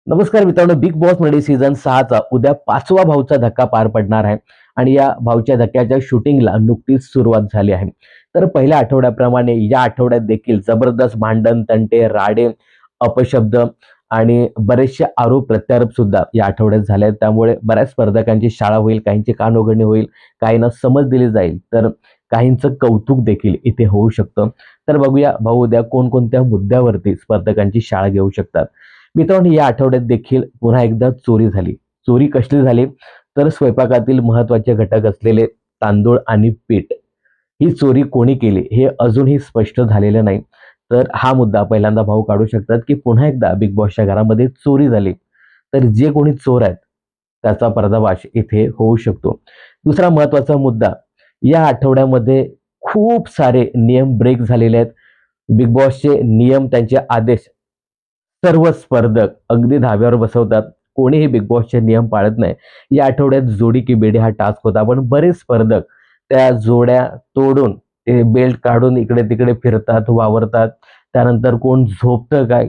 नमस्कार मित्रांनो, big boss मध्ये सीझन 6चा उद्या 5वा भाऊचा धक्का पार पडणार आहे आणि या भाऊच्या धक्क्याच्या शूटिंगला नुकतीच सुरुवात झाली आहे. तर पहिल्या आठवड्याप्रमाणे या आठवड्यात देखील जबरदस्त भांडण, तंटे, राडे, अपशब्द आणि बरेचसे आरोप प्रत्यारोप सुद्धा या आठवड्यात झाले आहेत. त्यामुळे बऱ्याच स्पर्धकांची शाळा होईल, काहींची कानउघडणी होईल, काहींना समज दिली जाईल, तर काहींचं कौतुक देखील इथे होऊ शकतं. तर बघूया भाऊ उद्या कोणकोणत्या मुद्द्यावरती स्पर्धकांची शाळा घेऊ शकतात. मित्रांनो, या आठवड्यात देखील पुन्हा एकदा चोरी झाली. चोरी कसली झाली? तर स्वयंपाकातील महत्त्वाचे घटक असलेले तांदूळ आणि पीठ, ही चोरी कोणी केली हे अजूनही स्पष्ट झालेलं नाही. तर हा मुद्दा पहिल्यांदा भाऊ काढू शकतात, की पुन्हा एकदा बिग बॉसच्या घरामध्ये चोरी झाली. तर जे कोणी चोर आहेत, त्याचा पर्दाफाश इथे होऊ शकतो. दुसरा महत्त्वाचा मुद्दा, या आठवड्यामध्ये खूप सारे नियम ब्रेक झालेले आहेत. बिग बॉसचे नियम, त्यांचे आदेश सर्व स्पर्धक अगदी धाब्यावर बसवतात. कोणीही बिग बॉसचे नियम पाळत नाही. या आठवड्यात जोडी की बेडी हा टास्क होता. पण बरेच स्पर्धक त्या जोड्या तोडून ते बेल्ट काढून इकडे-तिकडे फिरतात, वावरतात. त्यानंतर कोण झोपतं काय?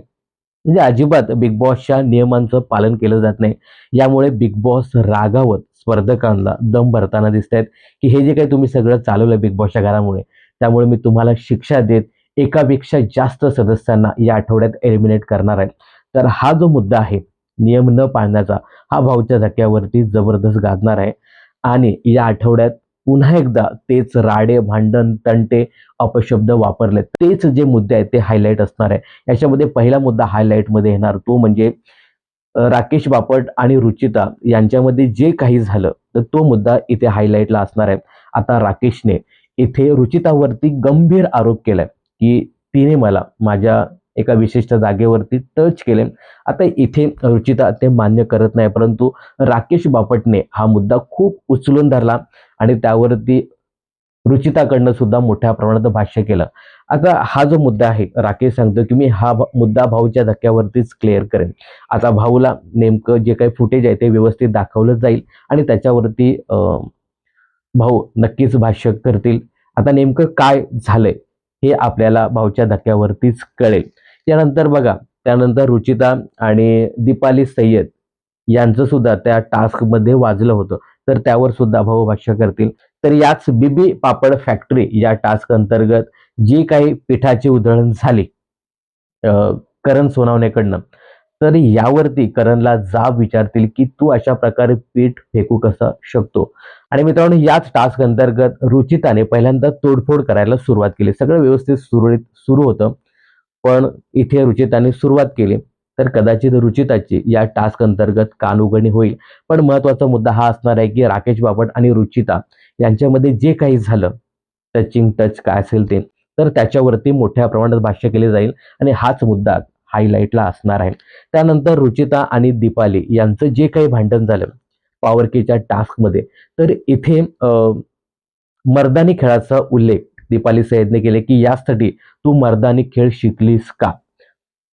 म्हणजे अजिबात बिग बॉसच्या नियमांचं पालन केलं जात नाही. यामुळे बिग बॉस रागावत स्पर्धकांना दम भरताना दिसतायत, की हे जे काही तुम्ही सगळं चालवलं बिग बॉसच्या घरामुळे, त्यामुळे मी तुम्हाला शिक्षा देत एकापेक्षा जास्त सदस्यांना या आठवड्यात एलिमिनेट करणार आहे. तर हा जो मुद्दा आहे, नियम न पाळण्याचा, हा भाऊच्या धक्क्यावरती जबरदस्त गाजणार आहे आणि या आठवड्यात पुन्हा एकदा तेच राडे, भांडण, तंटे, अपशब्द वापरले. तेच जे मुद्दे आहेत ते हायलाइट असणार आहे. याच्यामध्ये पहिला मुद्दा हायलाइटमध्ये येणार तो म्हणजे राकेश बापट आणि रुचिता यांच्यामध्ये जे काही झालं, तर तो मुद्दा इथे हायलाइटला असणार आहे. आता राकेशने इथे रुचितावरती गंभीर आरोप केलाय, की तिने मला माझ्या एका विशिष्ट जागेवरती टच केले. आता इथे रुचिता ते मान्य करत नाही, परंतु राकेश बापटने हा मुद्दा खूप उचलून धरला आणि त्यावरती रुचिताकडनं सुद्धा मोठ्या प्रमाणात भाष्य केलं. आता हा जो मुद्दा आहे, राकेश सांगतो, की मी हा मुद्दा भाऊच्या धक्क्यावरतीच क्लिअर करेन. आता भाऊला नेमकं जे काही फुटेज आहे ते व्यवस्थित दाखवलं जाईल आणि त्याच्यावरती भाऊ नक्कीच भाष्य करतील. आता नेमकं काय झालंय हे आपल्याला भाऊच्या धक्क्यावरतीच कळेल. त्यानंतर बघा, त्यानंतर रुचिता आणि दीपाली सय्यद यांचं सुद्धा त्या टास्कमध्ये वाजलं होतं. तर त्यावर सुद्धा भाऊ भाष्य करतील. तर याच बीबी पापड फॅक्टरी या टास्क अंतर्गत जी काही पिठाची उधळण झाली अ, करण सोनावणेकडनं, तर यावरती करणला जाब विचारतील, की तू अशा प्रकारे पीठ फेकू कसा शकतो? आणि मित्रांनो, याच टास्क अंतर्गत रुचिताने पहिल्यांदा तोडफोड करायला सुरुवात केली. सगळं व्यवस्थित सुरळीत सुरू होतं. पण इथे रुचिताने सुरुवात केली, तर कदाचित रुचिताची या टास्क अंतर्गत कानउघडणी होईल. पण महत्त्वाचा मुद्दा हा असणार आहे, की राकेश बापट आणि रुचिता यांच्यामध्ये जे काही झालं, टचिंग टच काय असेल ते, तर त्याच्यावरती मोठ्या प्रमाणात भाष्य केले जाईल आणि हाच मुद्दा हायलाइटला असणार आहे. त्यानंतर रुचिता आणि दीपाली यांचं जे काही भांडण झालं पॉवर केच्या टास्कमध्ये, तर इथे मर्दानी खेळाचा उल्लेख दीपाली सय्यदने केले, की यासाठी तू मर्दानी खेळ शिकलीस का?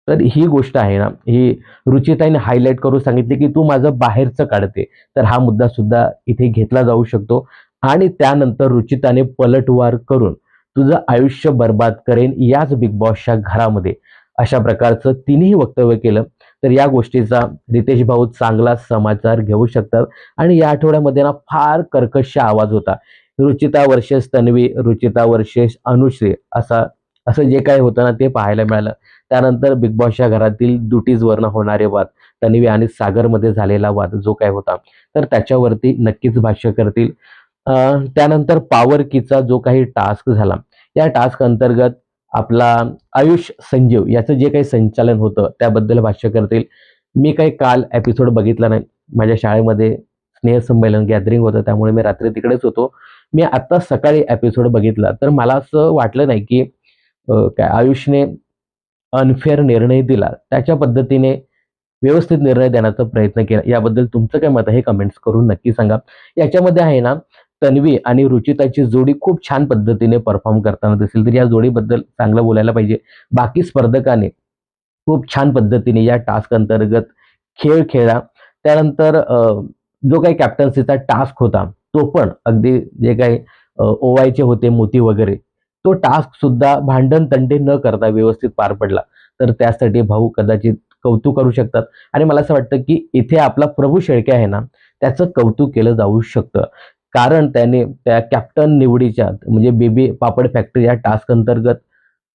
तर ही गोष्ट आहे ना, ही रुचिताईने हायलाइट करून सांगितली, की तू माझं बाहेरचं काढते. तर हा मुद्दा सुद्धा इथे घेतला जाऊ शकतो आणि त्यानंतर रुचिताने पलटवार करून तुझं आयुष्य बरबाद करेन याच बिग बॉसच्या घरामध्ये, अशा प्रकारचं तिनेही वक्तव्य केलं. तर या गोष्टीचा रितेश भाऊ चांगला समाचार घेऊ शकतात आणि या आठवड्यामध्ये ना फार कर्कश आवाज होता. रुचिता वर्सेस तन्वी, रुचिता वर्सेस अनुश्री असं जे काही होतं ना ते पाहायला मिळालं. त्यानंतर बिग बॉसच्या घरातील दुटीजवरनं होणारे वाद, तन्वी आणि सागरमध्ये झालेला वाद जो काही होता, तर त्याच्यावरती नक्कीच भाष्य करतील. अ, त्यानंतर पॉवर कीचा जो काही टास्क झाला, या टास्क अंतर्गत आपला आयुष संजीव याचं जे काही संचालन होतं त्याबद्दल भाष्य करतील. मी काही काल एपिसोड बघितला नाही. माझ्या शाळेमध्ये स्नेहसंमेलन गॅदरिंग होतं, त्यामुळे मी रात्री तिकडेच होतो. मी आत्ता सकाळी एपिसोड बघितला, तर मला असं वाटलं नाही, की काय आयुषने अनफेअर निर्णय दिला. त्याच्या पद्धतीने व्यवस्थित निर्णय देण्याचा प्रयत्न केला. याबद्दल तुमचं काय मत आहे हे कमेंट्स करून नक्की सांगा. याच्यामध्ये आहे ना, तन्वी आणि रुचिताची जोडी खूप छान पद्धतीने परफॉर्म करताना दिसेल. तर या जोडीबद्दल चांगलं बोलायला पाहिजे. बाकी स्पर्धकाने खूप छान पद्धतीने या टास्क अंतर्गत खेळ खेळला. त्यानंतर जो काही कॅप्टन्सीचा टास्क होता, तो पण अगदी जे काही ओवायचे होते मोती वगैरे, तो टास्क सुद्धा भांडण तंटे न करता व्यवस्थित पार पडला. तर त्यासाठी भाऊ कदाचित कौतुक करू शकतात. आणि मला असं वाटतं की इथे आपला प्रभू शेळके आहे ना, त्याचं कौतुक केलं जाऊ शकतं. कारण त्याने त्या कॅप्टन निवडीच्या म्हणजे बेबी पापड फॅक्टरी या टास्क अंतर्गत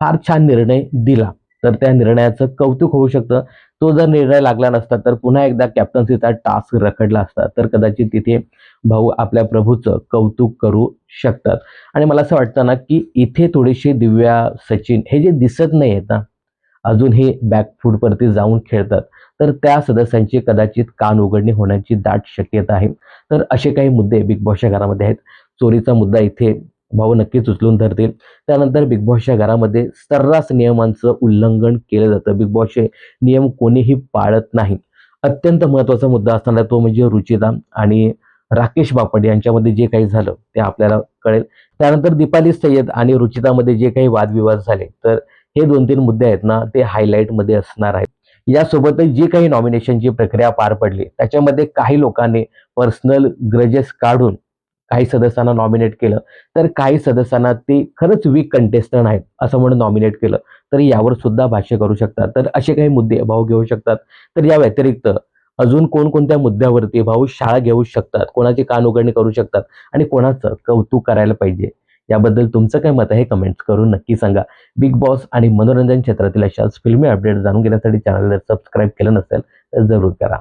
फार छान निर्णय दिला. तर त्या निर्णयाचं कौतुक होऊ शकतं. तो जर निर्णय लागला नसता, तर पुन्हा एकदा कॅप्टन्सीचा टास्क रखडला असता. तर कदाचित तिथे भाऊ आपल्या प्रभूचं कौतुक करू शकतात. आणि मला असं वाटतं ना, की इथे थोडेसे दिव्या, सचिन हे जे दिसत नाहीयेत ना, अजून हे बॅकफूटवरती जाऊन खेळतात. तर त्या सदस्यांची कदाचित कान उघडणी होण्याची दाट शक्यता आहे. तर असे काही मुद्दे बिग बॉसच्या घरामध्ये आहेत. चोरीचा मुद्दा इथे भाऊ नक्कीच उचलून धरतील. त्यानंतर बिग बॉसच्या घरामध्ये सर्रास नियमांचं उल्लंघन केलं जातं. बिग बॉसचे नियम कोणीही पाळत नाही. अत्यंत महत्त्वाचा मुद्दा असणारा तो म्हणजे रुचिता आणि राकेश बापट यांच्यामध्ये जे काही झालं ते आपल्याला कळेल. त्यानंतर दीपाली सय्यद आणि रुचितामध्ये जे काही वादविवाद झाले, तर हे 2-3 मुद्दे आहेत ना, ते हायलाइटमध्ये असणार आहेत. यासोबतच जी काही नॉमिनेशनची प्रक्रिया पार पडली, त्याच्यामध्ये काही लोकांनी पर्सनल ग्रजेस काढून काही सदस्यांना नॉमिनेट केलं, तर काही सदस्यांना ते खरंच वीक कंटेस्टंट आहेत, असं म्हणून नॉमिनेट केलं. तर यावर सुद्धा भाष्य करू शकतात. तर असे काही मुद्दे भाऊ घेऊ शकतात. तर या व्यतिरिक्त अजून कोणकोणत्या मुद्द्यावरती भाऊ शाळा घेऊ शकतात, कोणाची कानउघडणी करू शकतात आणि कोणाचं कौतुक करायला पाहिजे, याबद्दल तुमचं काय मत आहे कमेंट्स करून नक्की सांगा. बिग बॉस आणि मनोरंजन क्षेत्रातील अशाच फिल्मी अपडेट जाणून घेण्यासाठी चॅनलला सबस्क्राईब केलं नसेल तर जरूर करा.